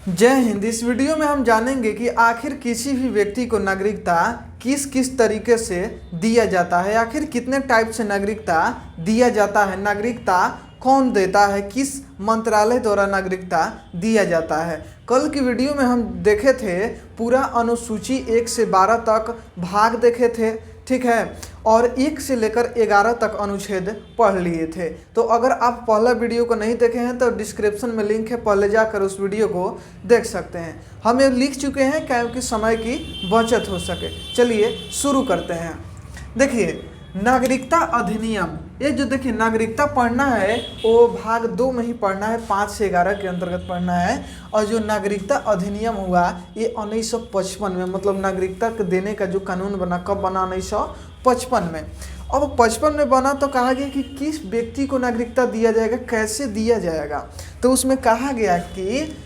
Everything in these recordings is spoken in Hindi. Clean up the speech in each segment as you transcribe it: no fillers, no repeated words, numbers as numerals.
जय हिंद। इस वीडियो में हम जानेंगे कि आखिर किसी भी व्यक्ति को नागरिकता किस किस तरीके से दिया जाता है, आखिर कितने टाइप से नागरिकता दिया जाता है, नागरिकता कौन देता है, किस मंत्रालय द्वारा नागरिकता दिया जाता है। कल की वीडियो में हम देखे थे पूरा अनुसूची 1 से 12 तक भाग देखे थे, ठीक है, और 1 से लेकर 11 तक अनुच्छेद पढ़ लिए थे। तो अगर आप पहला वीडियो को नहीं देखे हैं तो डिस्क्रिप्शन में लिंक है, पहले जाकर उस वीडियो को देख सकते हैं। हम ये लिख चुके हैं क्योंकि समय की बचत हो सके। चलिए शुरू करते हैं। देखिए, नागरिकता अधिनियम, ये जो देखिए नागरिकता पढ़ना है वो भाग 2 में ही पढ़ना है, 5 से 11 के अंतर्गत पढ़ना है। और जो नागरिकता अधिनियम हुआ ये 1955 में, मतलब नागरिकता देने का जो कानून बना, कब बना? 1955 में। अब 55 में बना तो कहा गया कि किस व्यक्ति को नागरिकता दिया जाएगा, कैसे दिया जाएगा। तो उसमें कहा गया कि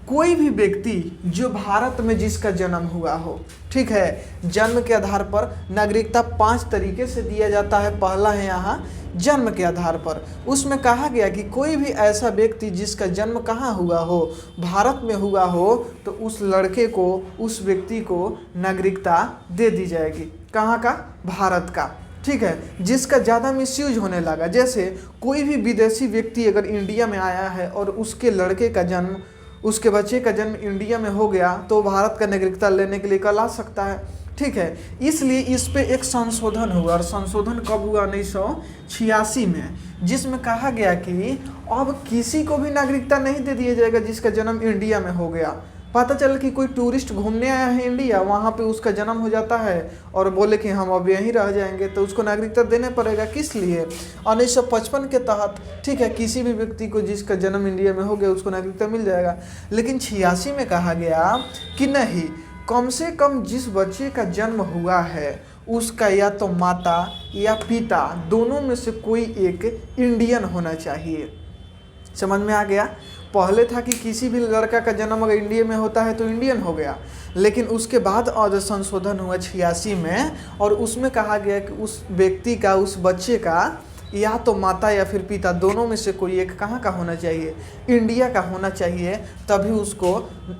कोई भी व्यक्ति जो भारत में जिसका जन्म हुआ हो, ठीक है, जन्म के आधार पर नागरिकता 5 तरीके से दिया जाता है। पहला है यहाँ जन्म के आधार पर। उसमें कहा गया कि कोई भी ऐसा व्यक्ति जिसका जन्म कहाँ हुआ हो, भारत में हुआ हो, तो उस लड़के को, उस व्यक्ति को नागरिकता दे दी जाएगी। कहाँ का? भारत का, ठीक है। जिसका ज़्यादा मिसयूज होने लगा, जैसे कोई भी विदेशी व्यक्ति अगर इंडिया में आया है और उसके लड़के का जन्म, उसके बच्चे का जन्म इंडिया में हो गया तो भारत का नागरिकता लेने के लिए कल आ सकता है, ठीक है। इसलिए इस पे एक संशोधन हुआ, और संशोधन कब हुआ? 1986 में, जिसमें कहा गया कि अब किसी को भी नागरिकता नहीं दे दिया जाएगा जिसका जन्म इंडिया में हो गया। पता चल कि कोई टूरिस्ट घूमने आया है इंडिया, वहाँ पे उसका जन्म हो जाता है और बोले कि हम अब यहीं रह जाएंगे, तो उसको नागरिकता देने पड़ेगा। किस लिए? 1955 के तहत, ठीक है, किसी भी व्यक्ति को जिसका जन्म इंडिया में हो गया उसको नागरिकता मिल जाएगा। लेकिन 86 में कहा गया कि नहीं, कम से कम जिस बच्चे का जन्म हुआ है उसका या तो माता या पिता दोनों में से कोई एक इंडियन होना चाहिए। समझ में आ गया? पहले था कि किसी भी लड़का का जन्म अगर इंडिया में होता है तो इंडियन हो गया, लेकिन उसके बाद और संशोधन हुआ 86 में, और उसमें कहा गया कि उस व्यक्ति का, उस बच्चे का या तो माता या फिर पिता दोनों में से कोई एक कहाँ का होना चाहिए? इंडिया का होना चाहिए, तभी उसको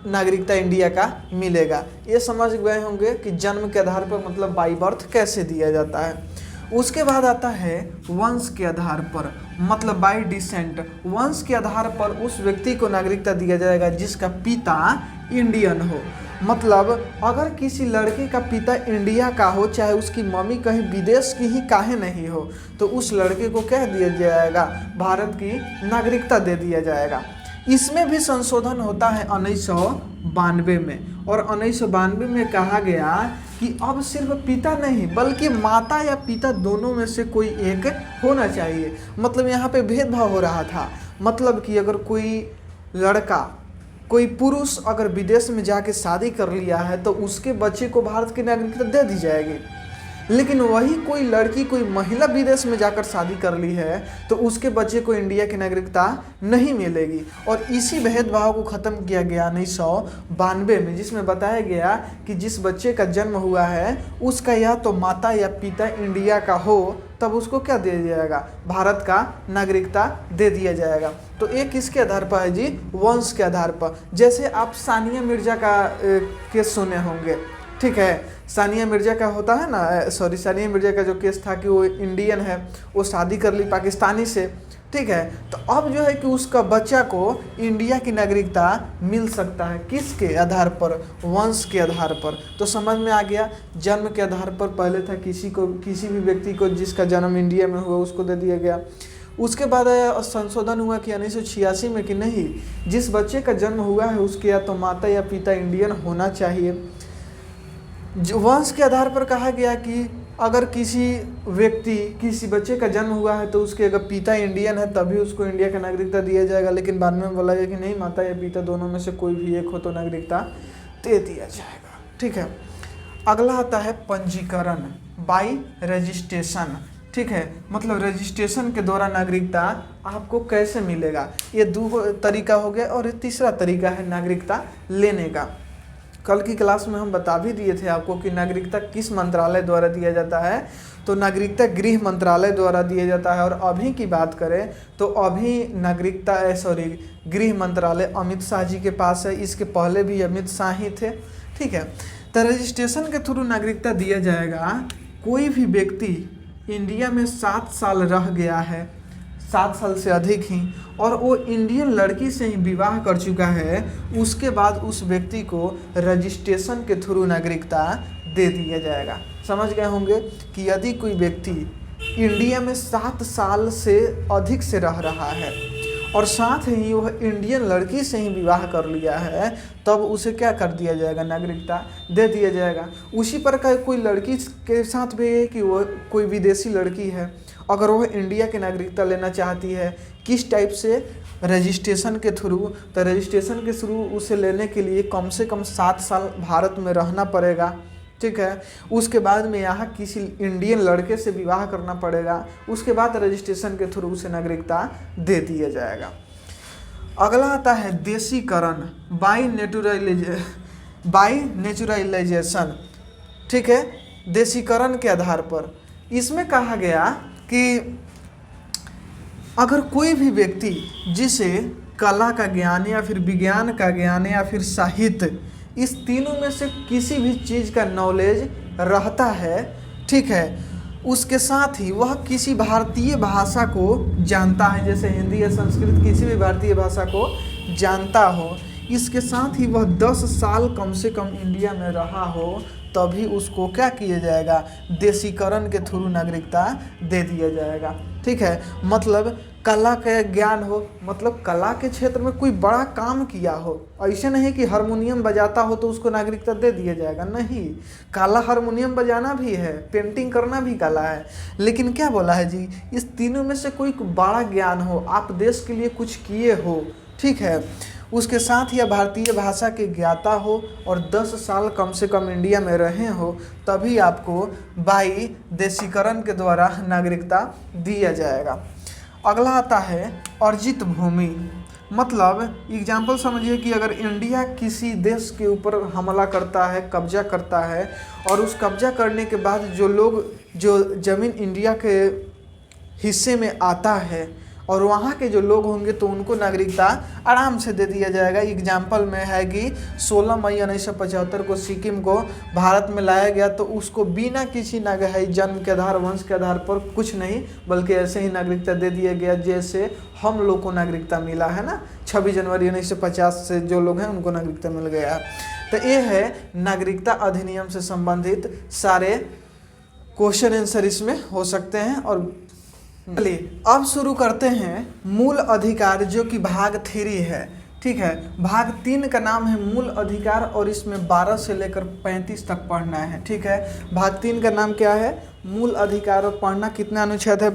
नागरिकता इंडिया का मिलेगा। ये समझ गए होंगे कि जन्म के आधार पर, मतलब बाई बर्थ कैसे दिया जाता है। उसके बाद आता है वंश के आधार पर, मतलब बाय डिसेंट। वंश के आधार पर उस व्यक्ति को नागरिकता दिया जाएगा जिसका पिता इंडियन हो। मतलब अगर किसी लड़के का पिता इंडिया का हो, चाहे उसकी मम्मी कहीं विदेश की ही काहे नहीं हो, तो उस लड़के को क्या दिया जाएगा? भारत की नागरिकता दे दिया जाएगा। इसमें भी संशोधन होता है 1992 में, और 1992 में कहा गया कि अब सिर्फ पिता नहीं बल्कि माता या पिता दोनों में से कोई एक होना चाहिए। मतलब यहाँ पे भेदभाव हो रहा था। मतलब कि अगर कोई लड़का, कोई पुरुष अगर विदेश में जाके शादी कर लिया है तो उसके बच्चे को भारत की नागरिकता दे दी जाएगी, लेकिन वही कोई लड़की, कोई महिला विदेश में जाकर शादी कर ली है तो उसके बच्चे को इंडिया की नागरिकता नहीं मिलेगी। और इसी भेदभाव को ख़त्म किया गया 1992 में, जिसमें बताया गया कि जिस बच्चे का जन्म हुआ है उसका या तो माता या पिता इंडिया का हो, तब उसको क्या दे दिया जाएगा? भारत का नागरिकता दे दिया जाएगा। तो एक किसके आधार पर है जी? वंश के आधार पर। जैसे आप सानिया मिर्जा का केस सुने होंगे, ठीक है। सानिया मिर्जा का होता है ना, सानिया मिर्जा का जो केस था कि वो इंडियन है, वो शादी कर ली पाकिस्तानी से, ठीक है। तो अब जो है कि उसका बच्चा को इंडिया की नागरिकता मिल सकता है। किसके आधार पर? वंश के आधार पर। तो समझ में आ गया, जन्म के आधार पर पहले था किसी को, किसी भी व्यक्ति को जिसका जन्म इंडिया में हुआ उसको दे दिया गया। उसके बाद संशोधन हुआ कि 1986 में कि नहीं, जिस बच्चे का जन्म हुआ है उसके या तो माता या पिता इंडियन होना चाहिए। वंश के आधार पर कहा गया कि अगर किसी व्यक्ति, किसी बच्चे का जन्म हुआ है तो उसके अगर पिता इंडियन है तभी उसको इंडिया का नागरिकता दिया जाएगा, लेकिन बाद में बोला गया कि नहीं, माता या पिता दोनों में से कोई भी एक हो तो नागरिकता दे दिया जाएगा, ठीक है। अगला आता है पंजीकरण, बाई रजिस्ट्रेशन, ठीक है। मतलब रजिस्ट्रेशन के द्वारा नागरिकता आपको कैसे मिलेगा? ये 2 तरीका हो गया, और तीसरा तरीका है नागरिकता लेने का। कल की क्लास में हम बता भी दिए थे आपको कि नागरिकता किस मंत्रालय द्वारा दिया जाता है, तो नागरिकता गृह मंत्रालय द्वारा दिया जाता है। और अभी की बात करें तो अभी नागरिकता गृह मंत्रालय अमित शाह जी के पास है। इसके पहले भी अमित शाह ही थे। ठीक है, तो रजिस्ट्रेशन के थ्रू नागरिकता दिया जाएगा। कोई भी व्यक्ति इंडिया में 7 साल रह गया है, 7 साल से अधिक ही, और वो इंडियन लड़की से ही विवाह कर चुका है, उसके बाद उस व्यक्ति को रजिस्ट्रेशन के थ्रू नागरिकता दे दिया जाएगा। समझ गए होंगे कि यदि कोई व्यक्ति इंडिया में 7 साल से अधिक से रह रहा है और साथ ही वह इंडियन लड़की से ही विवाह कर लिया है, तब उसे क्या कर दिया जाएगा, नागरिकता दे दिया जाएगा। उसी प्रकार कोई लड़की के साथ भी है कि वह कोई विदेशी लड़की है, अगर वह इंडिया की नागरिकता लेना चाहती है, किस टाइप से, रजिस्ट्रेशन के थ्रू। तो रजिस्ट्रेशन के थ्रू उसे लेने के लिए कम से कम 7 साल भारत में रहना पड़ेगा। ठीक है, उसके बाद में यहाँ किसी इंडियन लड़के से विवाह करना पड़ेगा, उसके बाद रजिस्ट्रेशन के थ्रू उसे नागरिकता दे दिया जाएगा। अगला आता है देशीकरण, बाई नेचुरलाइजेशन। ठीक है, देशीकरण के आधार पर इसमें कहा गया कि अगर कोई भी व्यक्ति जिसे कला का ज्ञान या फिर विज्ञान का ज्ञान या फिर साहित्य, इस तीनों में से किसी भी चीज़ का नॉलेज रहता है, ठीक है, उसके साथ ही वह किसी भारतीय भाषा को जानता है, जैसे हिंदी या संस्कृत किसी भी भारतीय भाषा को जानता हो, इसके साथ ही वह 10 साल कम से कम इंडिया में रहा हो, तभी उसको क्या किया जाएगा, देशीकरण के थ्रू नागरिकता दे दिया जाएगा। ठीक है, मतलब कला का ज्ञान हो, मतलब कला के क्षेत्र में कोई बड़ा काम किया हो। ऐसे नहीं कि हारमोनियम बजाता हो तो उसको नागरिकता दे दिया जाएगा, नहीं। कला हारमोनियम बजाना भी है, पेंटिंग करना भी कला है, लेकिन क्या बोला है जी, इस तीनों में से कोई बड़ा ज्ञान हो, आप देश के लिए कुछ किए हो, ठीक है, उसके साथ ही भारतीय भाषा के ज्ञाता हो और 10 साल कम से कम इंडिया में रहे हो, तभी आपको बाई देशीकरण के द्वारा नागरिकता दिया जाएगा। अगला आता है अर्जित भूमि। मतलब एग्जाम्पल समझिए कि अगर इंडिया किसी देश के ऊपर हमला करता है, कब्जा करता है, और उस कब्जा करने के बाद जो ज़मीन इंडिया के हिस्से में आता है और वहाँ के जो लोग होंगे तो उनको नागरिकता आराम से दे दिया जाएगा। एग्जाम्पल में है कि 16 मई 1975 को सिक्किम को भारत में लाया गया, तो उसको बिना किसी जन्म के आधार, वंश के आधार पर कुछ नहीं, बल्कि ऐसे ही नागरिकता दे दिया गया जैसे हम लोग को नागरिकता मिला है ना, 26 जनवरी 1950 से जो लोग हैं उनको नागरिकता मिल गया है। तो ये है नागरिकता अधिनियम से संबंधित सारे क्वेश्चन आंसर इसमें हो सकते हैं। और चलिए अब शुरू करते हैं मूल अधिकार, जो कि भाग 3 है। ठीक है, भाग 3 का नाम है मूल अधिकार, और इसमें 12 से लेकर 35 तक पढ़ना है। ठीक है, भाग 3 का नाम क्या है, मूल अधिकार, और पढ़ना कितना अनुच्छेद है,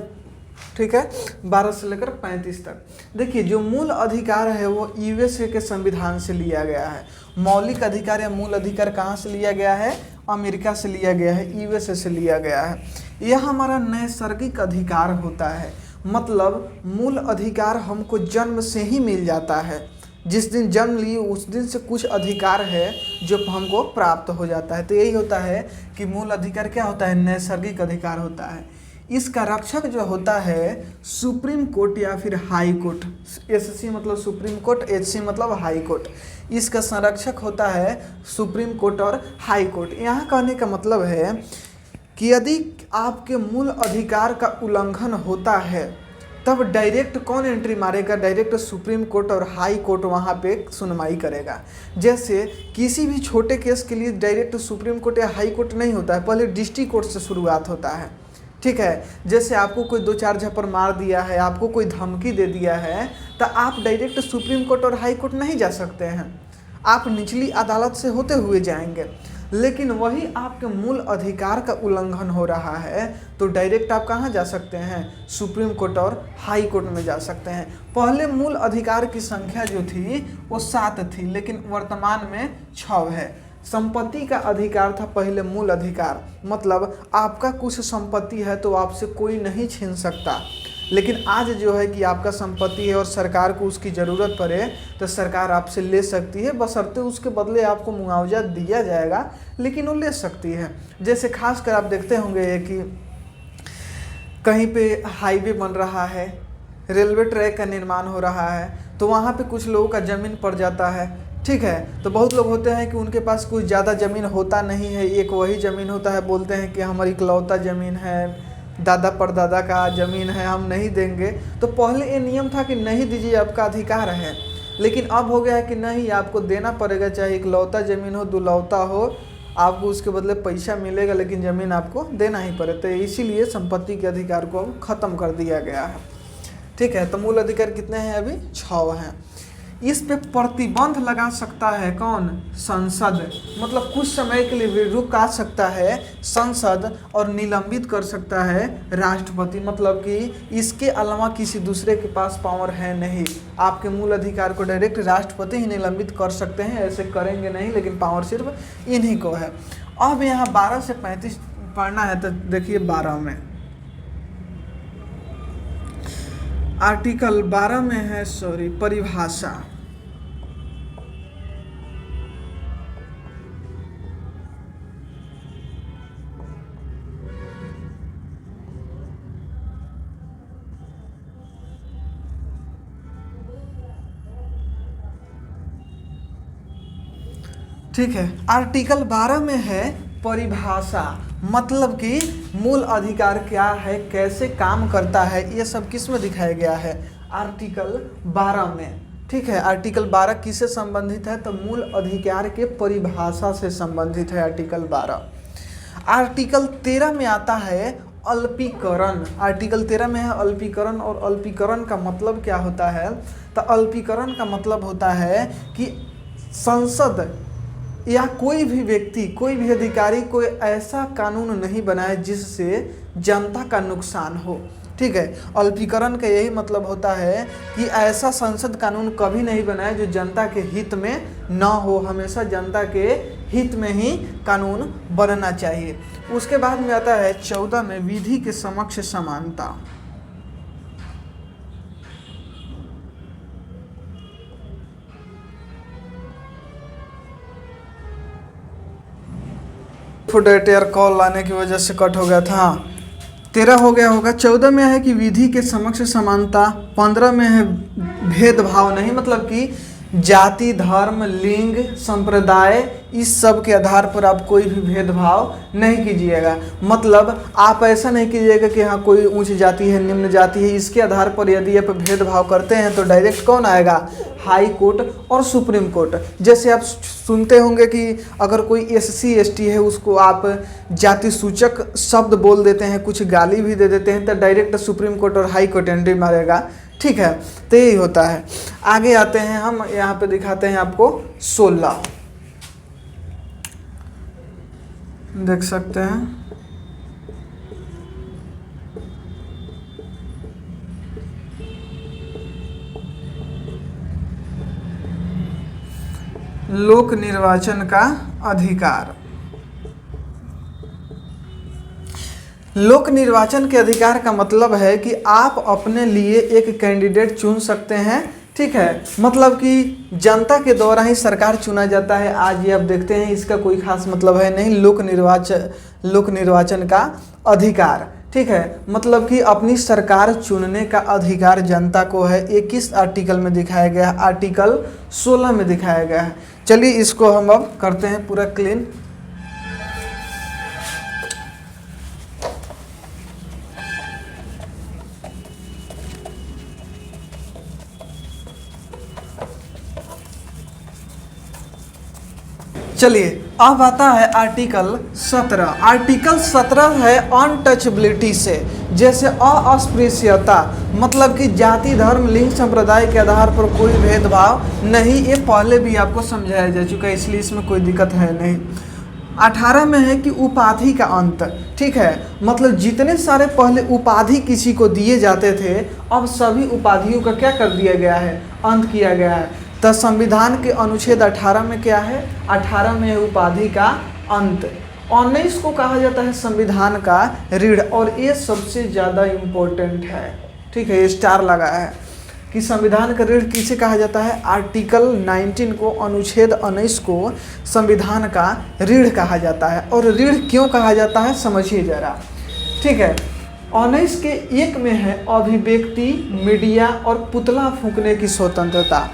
ठीक है, 12 से लेकर 35 तक। देखिए, जो मूल अधिकार है वो यूएसए के संविधान से लिया गया है। मौलिक अधिकार या मूल अधिकार कहाँ से लिया गया है, अमेरिका से लिया गया है, यूएसए से लिया गया है। यह हमारा नैसर्गिक अधिकार होता है, मतलब मूल अधिकार हमको जन्म से ही मिल जाता है। जिस दिन जन्म लिए उस दिन से कुछ अधिकार है जो हमको प्राप्त हो जाता है। तो यही होता है कि मूल अधिकार क्या होता है, नैसर्गिक अधिकार होता है। इसका रक्षक जो होता है सुप्रीम कोर्ट या फिर हाई कोर्ट, एससी मतलब सुप्रीम कोर्ट, एचसी मतलब हाई कोर्ट, इसका संरक्षक होता है सुप्रीम कोर्ट और हाई कोर्ट। यहाँ कहने का मतलब है कि यदि आपके मूल अधिकार का उल्लंघन होता है तब डायरेक्ट कौन एंट्री मारेगा, डायरेक्ट सुप्रीम कोर्ट और हाई कोर्ट वहाँ पे सुनवाई करेगा। जैसे किसी भी छोटे केस के लिए डायरेक्ट सुप्रीम कोर्ट या हाई कोर्ट नहीं होता है, पहले डिस्ट्रिक्ट कोर्ट से शुरुआत होता है। ठीक है, जैसे आपको कोई 2-4 झप्पर मार दिया है, आपको कोई धमकी दे दिया है, तो आप डायरेक्ट सुप्रीम कोर्ट और हाई कोर्ट नहीं जा सकते हैं, आप निचली अदालत से होते हुए जाएंगे। लेकिन वही आपके मूल अधिकार का उल्लंघन हो रहा है तो डायरेक्ट आप कहाँ जा सकते हैं, सुप्रीम कोर्ट और हाई कोर्ट में जा सकते हैं। पहले मूल अधिकार की संख्या जो थी वो 7 थी, लेकिन वर्तमान में 6 है। संपत्ति का अधिकार था पहले मूल अधिकार, मतलब आपका कुछ संपत्ति है तो आपसे कोई नहीं छीन सकता। लेकिन आज जो है कि आपका संपत्ति है और सरकार को उसकी ज़रूरत पड़े तो सरकार आपसे ले सकती है, बशर्ते उसके बदले आपको मुआवजा दिया जाएगा, लेकिन वो ले सकती है। जैसे खासकर आप देखते होंगे कि कहीं पे हाईवे बन रहा है, रेलवे ट्रैक का निर्माण हो रहा है, तो वहाँ पे कुछ लोगों का ज़मीन पड़ जाता है, ठीक है। तो बहुत लोग होते हैं कि उनके पास कुछ ज़्यादा ज़मीन होता नहीं है, एक वही ज़मीन होता है, बोलते हैं कि हमारी इकलौता ज़मीन है, दादा परदादा का ज़मीन है, हम नहीं देंगे। तो पहले ये नियम था कि नहीं दीजिए, आपका अधिकार है, लेकिन अब हो गया है कि नहीं, आपको देना पड़ेगा, चाहे इकलौता ज़मीन हो, दुलौता हो, आपको उसके बदले पैसा मिलेगा, लेकिन ज़मीन आपको देना ही पड़े। तो इसीलिए संपत्ति के अधिकार को अब ख़त्म कर दिया गया है, ठीक है। तो मूल अधिकार कितने हैं? अभी 6 हैं। इस पे प्रतिबंध लगा सकता है कौन? संसद। मतलब कुछ समय के लिए रुका सकता है संसद और निलंबित कर सकता है राष्ट्रपति। मतलब कि इसके अलावा किसी दूसरे के पास पावर है नहीं। आपके मूल अधिकार को डायरेक्ट राष्ट्रपति ही निलंबित कर सकते हैं, ऐसे करेंगे नहीं, लेकिन पावर सिर्फ इन्हीं को है। अब यहाँ 12 से 35 पढ़ना है, तो देखिए 12 में, आर्टिकल 12 में है, परिभाषा। ठीक है, आर्टिकल 12 में है परिभाषा, मतलब कि मूल अधिकार क्या है, कैसे काम करता है, ये सब किस में दिखाया गया है? आर्टिकल 12 में। ठीक है, आर्टिकल 12 किससे संबंधित है? तो मूल अधिकार के परिभाषा से संबंधित है आर्टिकल 12। आर्टिकल 13 में आता है अल्पीकरण। आर्टिकल 13 में है अल्पीकरण, और अल्पीकरण का मतलब क्या होता है? तो अल्पीकरण का मतलब होता है कि संसद या कोई भी व्यक्ति, कोई भी अधिकारी कोई ऐसा कानून नहीं बनाए जिससे जनता का नुकसान हो। ठीक है, अल्पीकरण का यही मतलब होता है कि ऐसा संसद कानून कभी नहीं बनाए जो जनता के हित में न हो, हमेशा जनता के हित में ही कानून बनना चाहिए। उसके बाद में आता है 14 में विधि के समक्ष समानता। यार कॉल लाने की वजह से कट हो गया था। 13 हो गया होगा। 14 में है कि विधि के समक्ष समानता। 15 में है भेदभाव नहीं, मतलब कि जाति, धर्म, लिंग, संप्रदाय, इस सब के आधार पर आप कोई भी भेदभाव नहीं कीजिएगा। मतलब आप ऐसा नहीं कीजिएगा कि हाँ कोई उच्च जाति है, निम्न जाति है, इसके आधार पर यदि आप भेदभाव करते हैं तो डायरेक्ट कौन आएगा? हाई कोर्ट और सुप्रीम कोर्ट। जैसे आप सुनते होंगे कि अगर कोई SC ST है उसको आप जाति सूचक शब्द बोल देते हैं, कुछ गाली भी दे देते हैं, तो डायरेक्ट सुप्रीम कोर्ट और हाई कोर्ट एंट्री मारेगा। ठीक है, तो यही होता है। आगे आते हैं हम, यहाँ पे दिखाते हैं आपको 16, देख सकते हैं। लोक निर्वाचन का अधिकार। लोक निर्वाचन के अधिकार का मतलब है कि आप अपने लिए एक कैंडिडेट चुन सकते हैं। ठीक है, मतलब कि जनता के द्वारा ही सरकार चुना जाता है। आज ये आप देखते हैं, इसका कोई खास मतलब है नहीं। लोक निर्वाचन का अधिकार, ठीक है, मतलब कि अपनी सरकार चुनने का अधिकार जनता को है। ये किस आर्टिकल में दिखाया गया है? आर्टिकल 16 में दिखाया गया है। चलिए इसको हम अब करते हैं पूरा क्लीन। चलिए अब आता है आर्टिकल 17। आर्टिकल 17 है अनटचेबिलिटी से, जैसे अस्पृश्यता, मतलब कि जाति, धर्म, लिंग, संप्रदाय के आधार पर कोई भेदभाव नहीं। ये पहले भी आपको समझाया जा चुका है, इसलिए इसमें कोई दिक्कत है नहीं। 18 में है कि उपाधि का अंत। ठीक है, मतलब जितने सारे पहले उपाधि किसी को दिए जाते थे, अब सभी उपाधियों का क्या कर दिया गया है? अंत किया गया है। तो संविधान के अनुच्छेद 18 में क्या है? 18 में है उपाधि का अंत। 19 को कहा जाता है संविधान का रीढ़, और ये सबसे ज़्यादा इम्पोर्टेंट है। ठीक है, ये स्टार लगा है कि संविधान का रीढ़ किसे कहा जाता है? आर्टिकल 19 को, अनुच्छेद 19 को संविधान का रीढ़ कहा जाता है। और रीढ़ क्यों कहा जाता है समझिए जरा, ठीक है। 19 के 1 में है अभिव्यक्ति, मीडिया और पुतला फूंकने की स्वतंत्रता।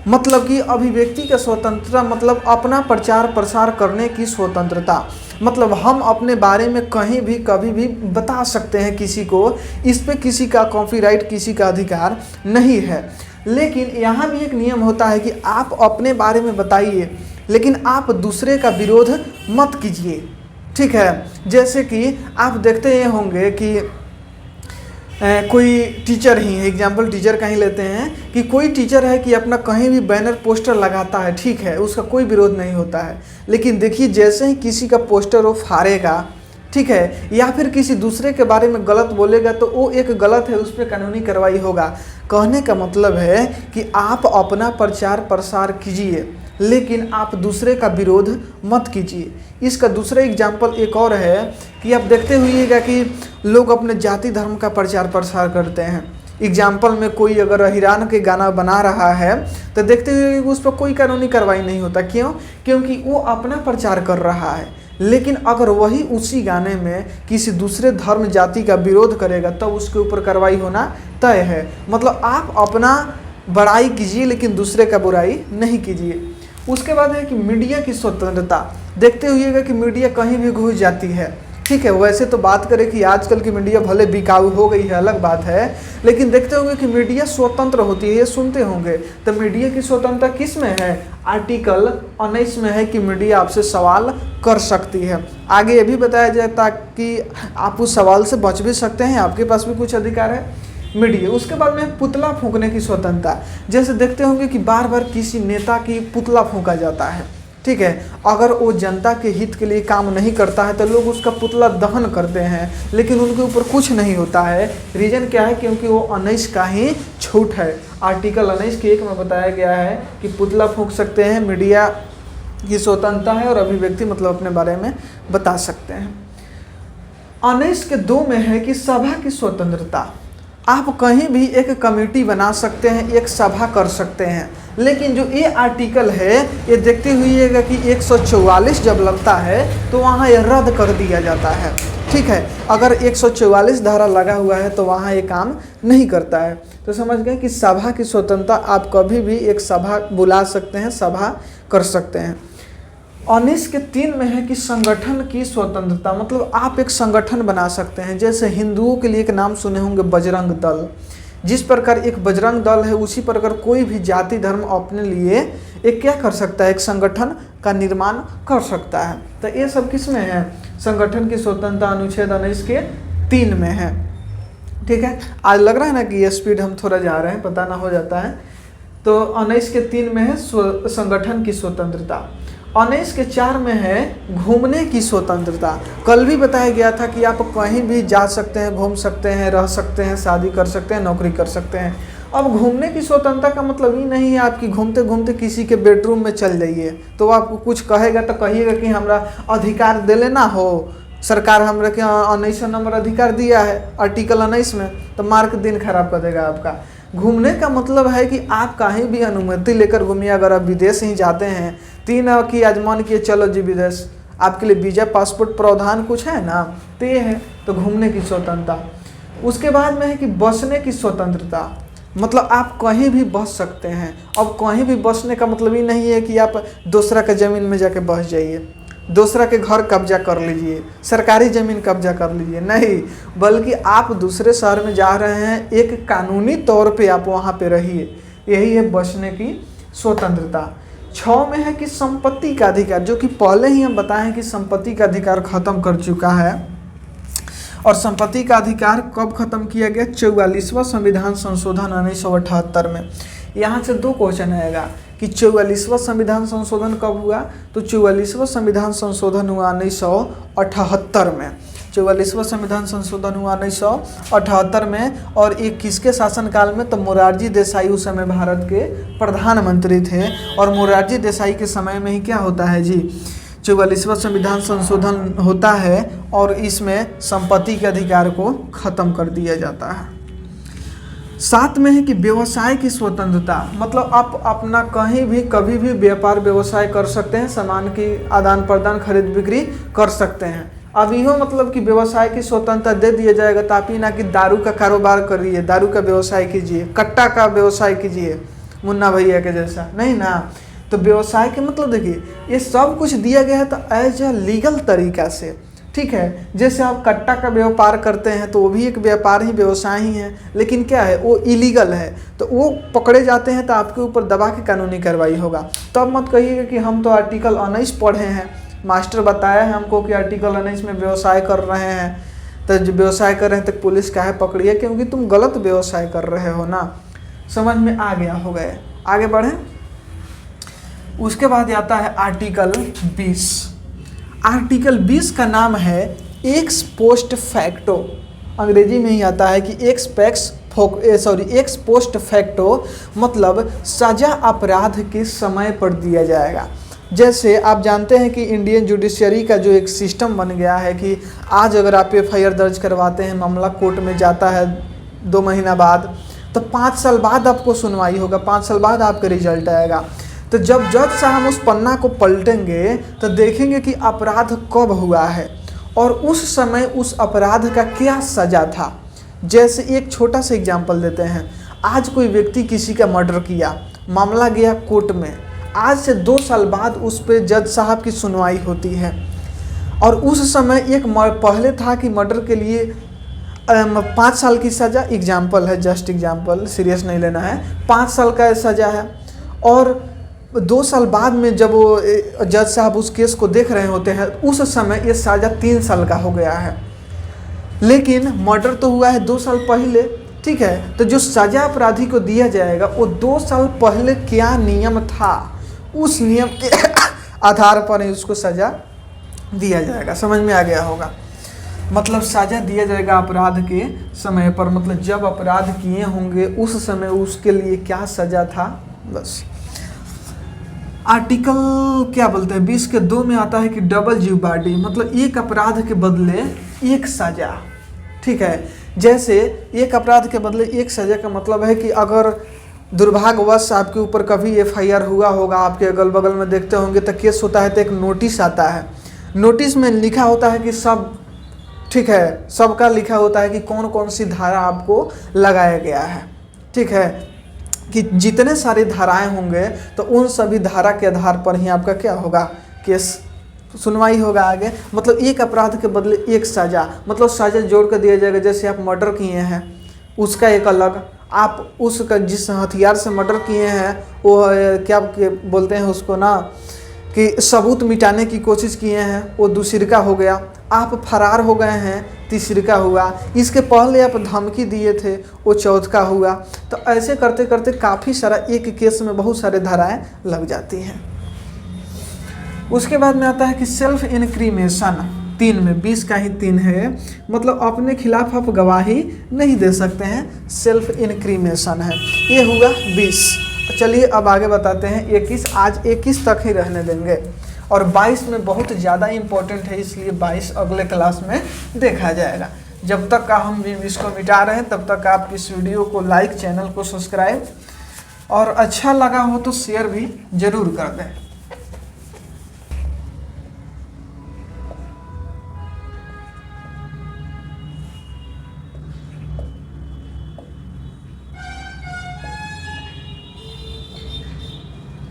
मतलब कि अभिव्यक्ति का स्वतंत्रता मतलब अपना प्रचार प्रसार करने की स्वतंत्रता। मतलब हम अपने बारे में कहीं भी कभी भी बता सकते हैं किसी को, इस पे किसी का कॉपीराइट, किसी का अधिकार नहीं है। लेकिन यहाँ भी एक नियम होता है कि आप अपने बारे में बताइए, लेकिन आप दूसरे का विरोध मत कीजिए, ठीक है। जैसे कि आप देखते होंगे कि कोई टीचर ही है, एग्जाम्पल टीचर का ही लेते हैं कि कोई टीचर है कि अपना कहीं भी बैनर पोस्टर लगाता है, ठीक है, उसका कोई विरोध नहीं होता है। लेकिन देखिए जैसे ही किसी का पोस्टर वो फाड़ेगा, ठीक है, या फिर किसी दूसरे के बारे में गलत बोलेगा तो वो एक गलत है, उस पर कानूनी कार्रवाई होगा। कहने का मतलब है कि आप अपना प्रचार प्रसार कीजिए, लेकिन आप दूसरे का विरोध मत कीजिए। इसका दूसरा एग्जाम्पल एक और है कि आप देखते हुइएगा कि लोग अपने जाति धर्म का प्रचार प्रसार करते हैं। एग्जाम्पल में कोई अगर अहिरान के गाना बना रहा है तो देखते हुए उस पर कोई कानूनी कार्रवाई नहीं होता। क्यों? क्योंकि वो अपना प्रचार कर रहा है। लेकिन अगर वही उसी गाने में किसी दूसरे धर्म जाति का विरोध करेगा तब उसके ऊपर कार्रवाई होना तय है। मतलब आप अपना बड़ाई कीजिए लेकिन दूसरे का बुराई नहीं कीजिए। उसके बाद है कि मीडिया की स्वतंत्रता। देखते हुइएगा कि मीडिया कहीं भी घुस जाती है, ठीक है। वैसे तो बात करें कि आजकल की मीडिया भले बिकाऊ हो गई है, अलग बात है, लेकिन देखते होंगे कि मीडिया स्वतंत्र होती है, ये सुनते होंगे। तो मीडिया की स्वतंत्रता किस में है? आर्टिकल 19 में है कि मीडिया आपसे सवाल कर सकती है। आगे ये भी बताया जाता कि आप उस सवाल से बच भी सकते हैं, आपके पास भी कुछ अधिकार है मीडिया। उसके बाद में पुतला फूंकने की स्वतंत्रता। जैसे देखते होंगे कि बार बार किसी नेता की पुतला फूंका जाता है, ठीक है। अगर वो जनता के हित के लिए काम नहीं करता है तो लोग उसका पुतला दहन करते हैं, लेकिन उनके ऊपर कुछ नहीं होता है। रीज़न क्या है? क्योंकि वो 19 का ही छूट है। आर्टिकल 19 के 1 में बताया गया है कि पुतला फूंक सकते हैं, मीडिया की स्वतंत्रता है और अभिव्यक्ति मतलब अपने बारे में बता सकते हैं। 19 के 2 में है कि सभा की स्वतंत्रता। आप कहीं भी एक कमेटी बना सकते हैं, एक सभा कर सकते हैं, लेकिन जो ये आर्टिकल है ये देखते हुइएगा कि 144 जब लगता है तो वहाँ ये रद्द कर दिया जाता है, ठीक है। अगर 144 धारा लगा हुआ है तो वहाँ ये काम नहीं करता है। तो समझ गए कि सभा की स्वतंत्रता, आप कभी भी एक सभा बुला सकते हैं, सभा कर सकते हैं। 19 के 3 में है कि संगठन की स्वतंत्रता। मतलब आप एक संगठन बना सकते हैं। जैसे हिंदुओं के लिए एक नाम सुने होंगे बजरंग दल। जिस प्रकार एक बजरंग दल है उसी प्रकार कोई भी जाति धर्म अपने लिए एक क्या कर सकता है? एक संगठन का निर्माण कर सकता है। तो ये सब किस में है? संगठन की स्वतंत्रता अनुच्छेद 19 के 3 में है, ठीक है। आज लग रहा है ना कि ये स्पीड हम थोड़ा जा रहे हैं, पता ना हो जाता है। तो 19 के 3 में है संगठन की स्वतंत्रता। 19 के 4 में है घूमने की स्वतंत्रता। कल भी बताया गया था कि आप कहीं भी जा सकते हैं, घूम सकते हैं, रह सकते हैं, शादी कर सकते हैं, नौकरी कर सकते हैं। अब घूमने की स्वतंत्रता का मतलब ही नहीं है आपकी घूमते घूमते किसी के बेडरूम में चल जाइए तो आपको कुछ कहेगा तो कहिएगा कि हमरा अधिकार दे लेना हो, सरकार हमरा के 19 नंबर अधिकार दिया है आर्टिकल 19 में, तो मार के दिन खराब कर देगा आपका। घूमने का मतलब है कि आप कहीं भी अनुमति लेकर घूमिए। अगर आप विदेश ही जाते हैं, 3 की आजमान किए चलो जी विदेश, आपके लिए वीजा पासपोर्ट प्रावधान कुछ है ना, तो ये है। तो घूमने की स्वतंत्रता। उसके बाद में है कि बसने की स्वतंत्रता। मतलब आप कहीं भी बस सकते हैं। अब कहीं भी बसने का मतलब ही नहीं है कि आप दूसरा के ज़मीन में जाके बस जाइए, दूसरा के घर कब्जा कर लीजिए, सरकारी ज़मीन कब्जा कर लीजिए, नहीं, बल्कि आप दूसरे शहर में जा रहे हैं, एक कानूनी तौर पे आप वहाँ पे रहिए। यही है बसने की स्वतंत्रता। 6 में है कि संपत्ति का अधिकार, जो कि पहले ही हम बताएं कि संपत्ति का अधिकार खत्म कर चुका है। और संपत्ति का अधिकार कब खत्म किया गया? 44वां संविधान संशोधन 1978 में। यहाँ से 2 क्वेश्चन आएगा कि 44वां संविधान संशोधन कब हुआ? तो 44वां संविधान संशोधन हुआ 1978 में। 44वां संविधान संशोधन हुआ 1978 में। और ये किसके शासनकाल में? तो मोरारजी देसाई उस समय भारत के प्रधानमंत्री थे। और मोरारजी देसाई के समय में ही क्या होता है जी? 44वां संविधान संशोधन होता है और इसमें संपत्ति के अधिकार को ख़त्म कर दिया जाता है। साथ में है कि व्यवसाय की स्वतंत्रता, मतलब आप अपना कहीं भी कभी भी व्यापार व्यवसाय कर सकते हैं, सामान की आदान प्रदान खरीद बिक्री कर सकते हैं। अब यो मतलब कि व्यवसाय की स्वतंत्रता दे दिया जाएगा, तो आप ही ना कि दारू का कारोबार करिए, दारू का व्यवसाय कीजिए, कट्टा का व्यवसाय कीजिए मुन्ना भैया के जैसा, नहीं ना। तो व्यवसाय के मतलब देखिए ये सब कुछ दिया गया है तो एज अ लीगल तरीका से, ठीक है। जैसे आप कट्टा का व्यापार करते हैं तो वो भी एक व्यापार ही व्यवसाय ही है, लेकिन क्या है वो इलीगल है, तो वो पकड़े जाते हैं तो आपके ऊपर दबा के कानूनी कार्रवाई होगा। तब मत कहिएगा कि हम तो आर्टिकल 19 पढ़े हैं, मास्टर बताया है हमको कि आर्टिकल 19 में व्यवसाय कर रहे हैं, तो जो व्यवसाय कर रहे हैं तो पुलिस काहे पकड़ी है, क्योंकि तुम गलत व्यवसाय कर रहे हो ना। समझ में आ गया हो गए, आगे बढ़ें। उसके बाद आता है आर्टिकल 20। आर्टिकल 20 का नाम है एक्स पोस्ट फैक्टो, अंग्रेजी में ही आता है कि एक्स पोस्ट फैक्टो, मतलब सजा अपराध के समय पर दिया जाएगा। जैसे आप जानते हैं कि इंडियन जुडिशरी का जो एक सिस्टम बन गया है कि आज अगर आप FIR दर्ज करवाते हैं, मामला कोर्ट में जाता है 2 महीना बाद, तो 5 साल बाद आपको सुनवाई होगा, 5 साल बाद आपका रिजल्ट आएगा। तो जब जज साहब उस पन्ना को पलटेंगे तो देखेंगे कि अपराध कब हुआ है और उस समय उस अपराध का क्या सज़ा था। जैसे एक छोटा सा एग्जांपल देते हैं, आज कोई व्यक्ति किसी का मर्डर किया, मामला गया कोर्ट में, आज से 2 साल बाद उस पर जज साहब की सुनवाई होती है, और उस समय एक पहले था कि मर्डर के लिए 5 साल की सज़ा, एग्जाम्पल है, जस्ट एग्जाम्पल, सीरियस नहीं लेना है, 5 साल का सज़ा है, और 2 साल बाद में जब वो जज साहब उस केस को देख रहे होते हैं उस समय ये सज़ा 3 साल का हो गया है, लेकिन मर्डर तो हुआ है 2 साल पहले, ठीक है। तो जो सज़ा अपराधी को दिया जाएगा वो 2 साल पहले क्या नियम था, उस नियम के आधार पर ही उसको सज़ा दिया जाएगा। समझ में आ गया होगा, मतलब सज़ा दिया जाएगा अपराध के समय पर, मतलब जब अपराध किए होंगे उस समय उसके लिए क्या सज़ा था, बस। आर्टिकल क्या बोलते हैं 20 के 2 में आता है कि डबल जीवबाडी, मतलब एक अपराध के बदले एक सज़ा, ठीक है। जैसे एक अपराध के बदले एक सज़ा का मतलब है कि अगर दुर्भाग्यवश आपके ऊपर कभी FIR हुआ होगा, आपके अगल बगल में देखते होंगे तो केस होता है तो एक नोटिस आता है, नोटिस में लिखा होता है कि सब, ठीक है, सबका लिखा होता है कि कौन कौन सी धारा आपको लगाया गया है, ठीक है, कि जितने सारी धाराएं होंगे तो उन सभी धारा के आधार पर ही आपका क्या होगा, केस सुनवाई होगा आगे। मतलब एक अपराध के बदले एक सज़ा, मतलब सज़ा जोड़ कर दिया जाएगा। जैसे आप मर्डर किए हैं उसका एक अलग, आप उसका जिस हथियार से मर्डर किए हैं वो क्या बोलते हैं उसको ना, कि सबूत मिटाने की कोशिश किए हैं, वो दूसरी का हो गया। आप फरार हो गए हैं, तीसरी का हुआ। इसके पहले आप धमकी दिए थे, वो चौथ का हुआ। तो ऐसे करते करते काफ़ी सारा एक केस में बहुत सारे धाराएं लग जाती हैं। उसके बाद में आता है कि सेल्फ इनक्रीमेशन, 3 में 20 का ही 3 है, मतलब अपने खिलाफ आप गवाही नहीं दे सकते हैं, सेल्फ इनक्रीमेशन है। ये हुआ 20। चलिए अब आगे बताते हैं 21। आज 21 तक ही रहने देंगे, और 22 में बहुत ज़्यादा इम्पोर्टेंट है, इसलिए 22 अगले क्लास में देखा जाएगा। जब तक का हम इसको मिटा रहे हैं तब तक आप इस वीडियो को लाइक, चैनल को सब्सक्राइब, और अच्छा लगा हो तो शेयर भी ज़रूर कर दें।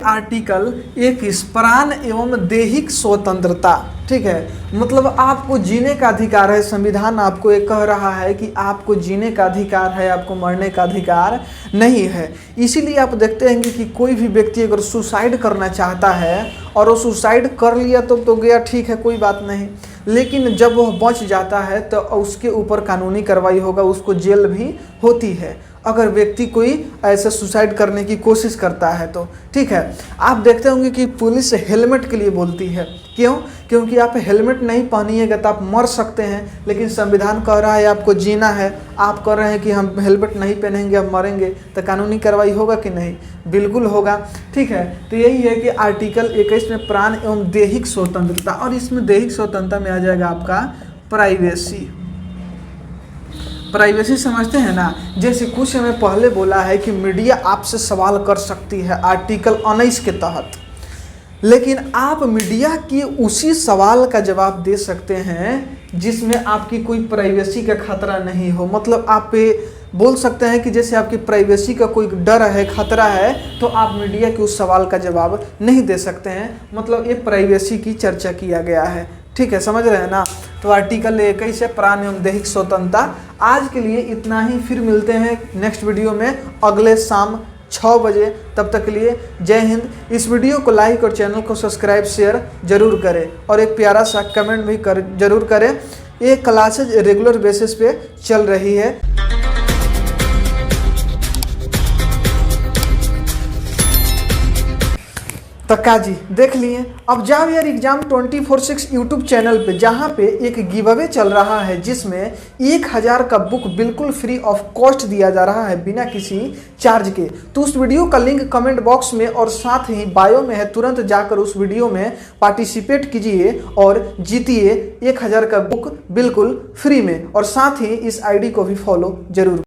आर्टिकल 21 प्राण एवं दैहिक स्वतंत्रता, ठीक है, मतलब आपको जीने का अधिकार है। संविधान आपको एक कह रहा है कि आपको जीने का अधिकार है, आपको मरने का अधिकार नहीं है। इसीलिए आप देखते हैं कि कोई भी व्यक्ति अगर सुसाइड करना चाहता है और वो सुसाइड कर लिया तो गया, ठीक है, कोई बात नहीं, लेकिन जब वह बच जाता है तो उसके ऊपर कानूनी कार्रवाई होगा, उसको जेल भी होती है अगर व्यक्ति कोई ऐसे सुसाइड करने की कोशिश करता है तो, ठीक है। आप देखते होंगे कि पुलिस हेलमेट के लिए बोलती है, क्यों? क्योंकि आप हेलमेट नहीं पहनिएगा तो आप मर सकते हैं, लेकिन संविधान कह रहा है आपको जीना है। आप कह रहे हैं कि हम हेलमेट नहीं पहनेंगे, हम मरेंगे, तो कानूनी कार्रवाई होगा कि नहीं? बिल्कुल होगा, ठीक है। तो यही है कि आर्टिकल 21 में प्राण एवं दैहिक स्वतंत्रता, और इसमें दैहिक स्वतंत्रता में आ जाएगा आपका प्राइवेसी। प्राइवेसी समझते हैं ना, जैसे कुछ समय पहले बोला है कि मीडिया आपसे सवाल कर सकती है आर्टिकल 19 के तहत, लेकिन आप मीडिया की उसी सवाल का जवाब दे सकते हैं जिसमें आपकी कोई प्राइवेसी का खतरा नहीं हो। मतलब आप पे बोल सकते हैं कि जैसे आपकी प्राइवेसी का कोई डर है, खतरा है, तो आप मीडिया के उस सवाल का जवाब नहीं दे सकते हैं। मतलब ये प्राइवेसी की चर्चा किया गया है, ठीक है, समझ रहे हैं ना। तो आर्टिकल 21 है प्राण एवं दैहिक स्वतंत्रता। आज के लिए इतना ही, फिर मिलते हैं नेक्स्ट वीडियो में अगले शाम 6 बजे। तब तक के लिए जय हिंद। इस वीडियो को लाइक और चैनल को सब्सक्राइब शेयर जरूर करें और एक प्यारा सा कमेंट भी जरूर करें। ये क्लासेज रेगुलर बेसिस पे चल रही है। तक्का जी देख लिए। अब जाओ यार एग्जाम 24/6 यूट्यूब चैनल पे, जहाँ पे एक गिव अवे चल रहा है जिसमें 1000 का बुक बिल्कुल फ्री ऑफ कॉस्ट दिया जा रहा है बिना किसी चार्ज के। तो उस वीडियो का लिंक कमेंट बॉक्स में और साथ ही बायो में है, तुरंत जाकर उस वीडियो में पार्टिसिपेट कीजिए और जीतिए 1000 का बुक बिल्कुल फ्री में। और साथ ही इस आईडी को भी फॉलो जरूर